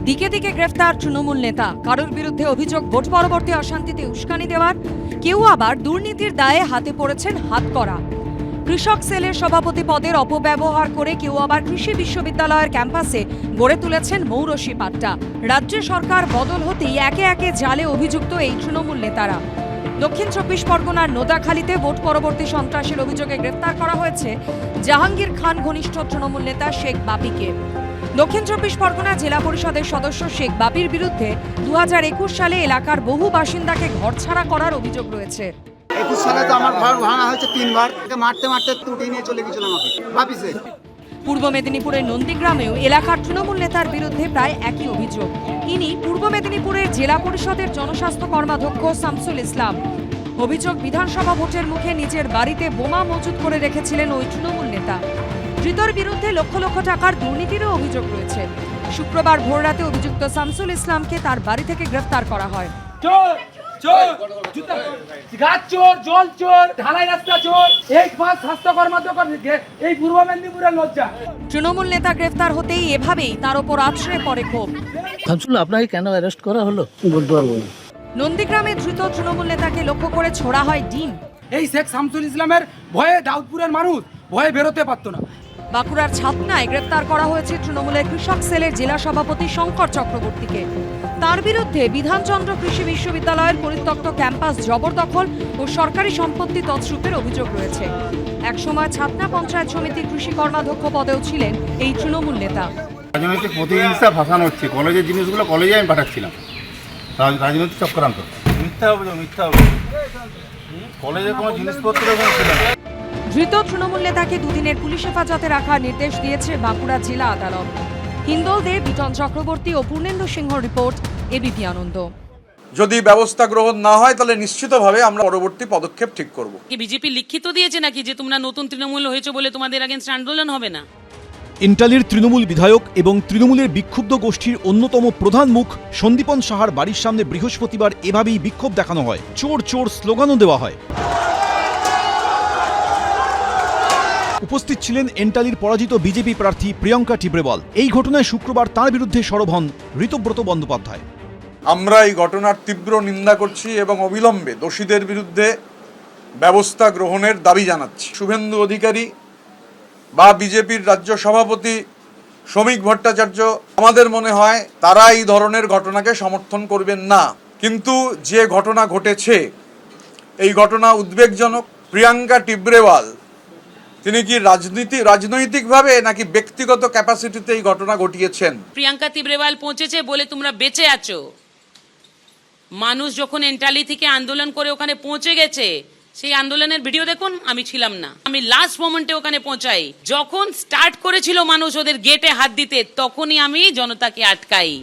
দিকে দিকে গ্রেফতার তৃণমূল নেতা, কারোর বিরুদ্ধে অভিযোগ ভোট পরবর্তী অশান্তিতে উস্কানি দেওয়ার, কেউ আবার দুর্নীতির দায়ে হাতে পড়েছেন হাতকড়া। কৃষক সেলের সভাপতি পদের অপব্যবহার করে কেউ আবার কৃষি বিশ্ববিদ্যালয়ের ক্যাম্পাসে গড়ে তুলেছেন মৌরসি পাট্টা। রাজ্য সরকার বদল হতেই একে একে জালে অভিযুক্ত এই তৃণমূল নেতারা। দক্ষিণ ২৪ পরগনার নোদাখালীতে ভোট পরবর্তী সন্ত্রাসের অভিযোগে গ্রেফতার করা হয়েছে জাহাঙ্গীর খান ঘনিষ্ঠ তৃণমূল নেতা শেখ বাপিকে। দক্ষিণ ২৪ পরগনা জেলা পরিষদের সদস্য শেখ বাপির বিরুদ্ধে ২০২১ সালে এলাকার বহু বাসিন্দাকে ঘরছাড়া করার অভিযোগ রয়েছে। ২১ সালে তো আমার ঘর ভাঙা হয়েছে ৩ বার, মারতে মারতে তুটি নিয়ে চলে গেছিল আমাকে বাপিসে। পূর্ব মেদিনীপুরের নন্দীগ্রামেও এলাকার তৃণমূল নেতার বিরুদ্ধে প্রায় একই অভিযোগ। ইনি পূর্ব মেদিনীপুরের জেলা পরিষদের জনস্বাস্থ্য কর্মাধ্যক্ষ শামসুল ইসলাম। অভিযোগ, বিধানসভা ভোটের মুখে নিজের বাড়িতে বোমা মজুত করে রেখেছিলেন ওই তৃণমূল নেতা। ধৃতর বিরুদ্ধে লক্ষ লক্ষ টাকার দুর্নীতিরও অভিযোগ রয়েছে। শুক্রবার ভোররাতে অভিযুক্ত শামসুল ইসলামকে তার বাড়ি থেকে গ্রেফতার করা হয়। তৃণমূল নেতা গ্রেফতার হতেই এভাবেই তার উপর আছড়ে পড়ে ক্ষোভ। আপনাকে কেন অ্যারেস্ট করা হলো বলতে পারবো না। নন্দীগ্রামে ধৃত তৃণমূল নেতাকে লক্ষ্য করে ছোড়া হয় ডিম। এই শেখ শামসুল ইসলামের ভয়ে দাউদপুরের মানুষ ভয়ে বেরোতে পারতো না। বাঁকুড়ার ছাতনায় গ্রেফতার করা হয়েছে তৃণমূলের কৃষক সেলের জেলা সভাপতি শঙ্কর চক্রবর্তীকে। তার বিরুদ্ধে বিধানচন্দ্র কৃষি বিশ্ববিদ্যালয়ের পরিত্যক্ত ক্যাম্পাস জবরদখল ও সরকারি সম্পত্তি তছরূপের অভিযোগ রয়েছে। একসময় ছাতনা পঞ্চায়েত সমিতির কৃষি কর্মাধ্যক্ষ পদেও ছিলেন এই তৃণমূল নেতা। রাজনৈতিক প্রতিহিংসা ভাসানো হচ্ছে, কলেজের জিনিসগুলো কলেজে আমি পাঠাচ্ছিলাম, রাজনৈতিক চক্রান্ত। মিথ্যা অভিযোগ, মিথ্যা অভিযোগ, কলেজে কোনো জিনিসপত্র ছিল না। ধৃত তৃণমূল নেতাকে দুদিনের পুলিশ হেফাজতে রাখার নির্দেশ দিয়েছে বাঁকুড়া জেলা আদালত। হিন্দল দে, বিটন চক্রবর্তী ও পূর্ণেন্দু সিংহ রিপোর্ট, এবিপি আনন্দ। যদি ব্যবস্থা গ্রহণ না হয় তাহলে নিশ্চিতভাবে আমরা পরবর্তী পদক্ষেপ ঠিক করব। কি বিজেপি লিখিত দিয়েছে নাকি যে তোমরা নতুন তৃণমূল হয়েছে বলে তোমাদের আগেন্স্ট আন্দোলন হবে না? এন্টালির তৃণমূল বিধায়ক এবং তৃণমূলের বিক্ষুব্ধ গোষ্ঠীর অন্যতম প্রধান মুখ সন্দীপন সাহার বাড়ির সামনে বৃহস্পতিবার এভাবেই বিক্ষোভ দেখানো হয়। চোর চোর স্লোগানও দেওয়া হয়। উপস্থিত ছিলেন এন্টালির পরাজিত বিজেপি প্রার্থী প্রিয়াঙ্কা টিব্রেওয়াল। এই ঘটনায় শুক্রবার তাঁর বিরুদ্ধে সরব হন ঋতব্রত বন্দ্যোপাধ্যায়। আমরা এই ঘটনার তীব্র নিন্দা করছি এবং অবিলম্বে দোষীদের বিরুদ্ধে ব্যবস্থা গ্রহণের দাবি জানাচ্ছি। শুভেন্দু অধিকারী বা বিজেপির রাজ্য সভাপতি শ্রমিক ভট্টাচার্য, আমাদের মনে হয় তারা এই ধরনের ঘটনাকে সমর্থন করবেন না। কিন্তু যে ঘটনা ঘটেছে এই ঘটনা উদ্বেগজনক। প্রিয়াঙ্কা টিব্রেওয়াল তিনি কি রাজনৈতিকভাবে নাকি ব্যক্তিগত ক্যাপাসিটিতে এই ঘটনা ঘটিয়েছেন? প্রিয়াঙ্কা তিব্রেওয়াল পৌঁছেছে বলে তোমরা বেঁচে আছো। মানুষ যখন এন্টালি থেকে আন্দোলন করে ওখানে পৌঁছে গেছে, সেই আন্দোলনের ভিডিও দেখুন। আমি ছিলাম না, আমি লাস্ট মোমেন্টে ওখানে পৌঁছাই। যখন স্টার্ট করেছিল মানুষ ওদের গেটে হাত দিতে, তখনই আমি জনতাকে আটকাই।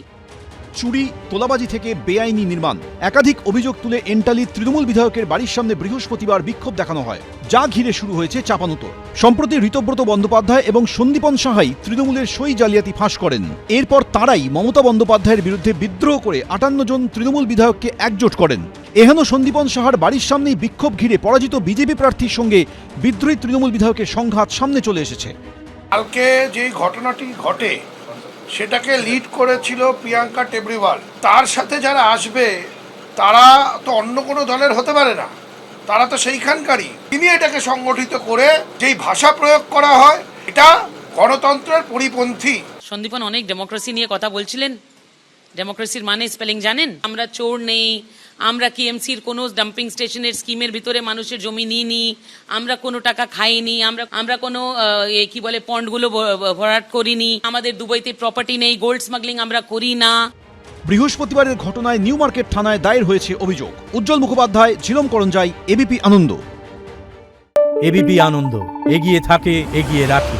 চুরি, তোলাবাজি থেকে বেআইনি নির্মাণ, একাধিক অভিযোগ তুলে এন্টালি তৃণমূল বিধায়কের বাড়ির সামনে বৃহস্পতিবার বিক্ষোভ দেখানো হয়, যা ঘিরে শুরু হয়েছে চাপানুতোর। সম্প্রতি ঋতব্রত বন্দ্যোপাধ্যায় এবং সন্দীপন সাহাই তৃণমূলের সই জালিয়াতি ফাঁস করেন। এরপর তাঁরাই মমতা বন্দ্যোপাধ্যায়ের বিরুদ্ধে বিদ্রোহ করে 58 জন তৃণমূল বিধায়ককে একজোট করেন। এহেন সন্দীপন সাহার বাড়ির সামনেই বিক্ষোভ ঘিরে পরাজিত বিজেপি প্রার্থীর সঙ্গে বিদ্রোহী তৃণমূল বিধায়কের সংঘাত সামনে চলে এসেছে। কালকে যে ঘটনাটি ঘটে সেটাকে লিড করেছিল প্রিয়াঙ্কা টেবরিওয়াল। তার সাথে যারা আসবে তারা তো অন্য কোনো দলের হতে পারে না, তারা তো সেইখানকারই। তিনি এটাকে সংগঠিত করে যেই ভাষা প্রয়োগ করা হয় এটা গণতন্ত্রের পরিপন্থী। সন্দীপন অনেক ডেমোক্রেসি নিয়ে কথা বলছিলেন। ডেমোক্রেসির মানে স্পেলিং জানেন? আমরা চোর নেই, আমরা কেএমসির কোনো ডাম্পিং স্টেশনের স্কিমের ভিতরে মানুষের জমি নিইনি, আমরা কোনো টাকা খাইনি, আমরা কোনো কি বলে পন্ডগুলো ভরাট করিনি, আমাদের দুবাইতে প্রপার্টি নেই, গোল্ড স্মাগলিং আমরা করি না। বৃহস্পতিবারের ঘটনায় নিউ মার্কেট থানায় দায়ের হয়েছে অভিযোগ। উজ্জ্বল মুখোপাধ্যায়, ঝিলম করঞ্জাই, এবিপি আনন্দ। এবিপি আনন্দ, এগিয়ে থাকে, এগিয়ে রাখে।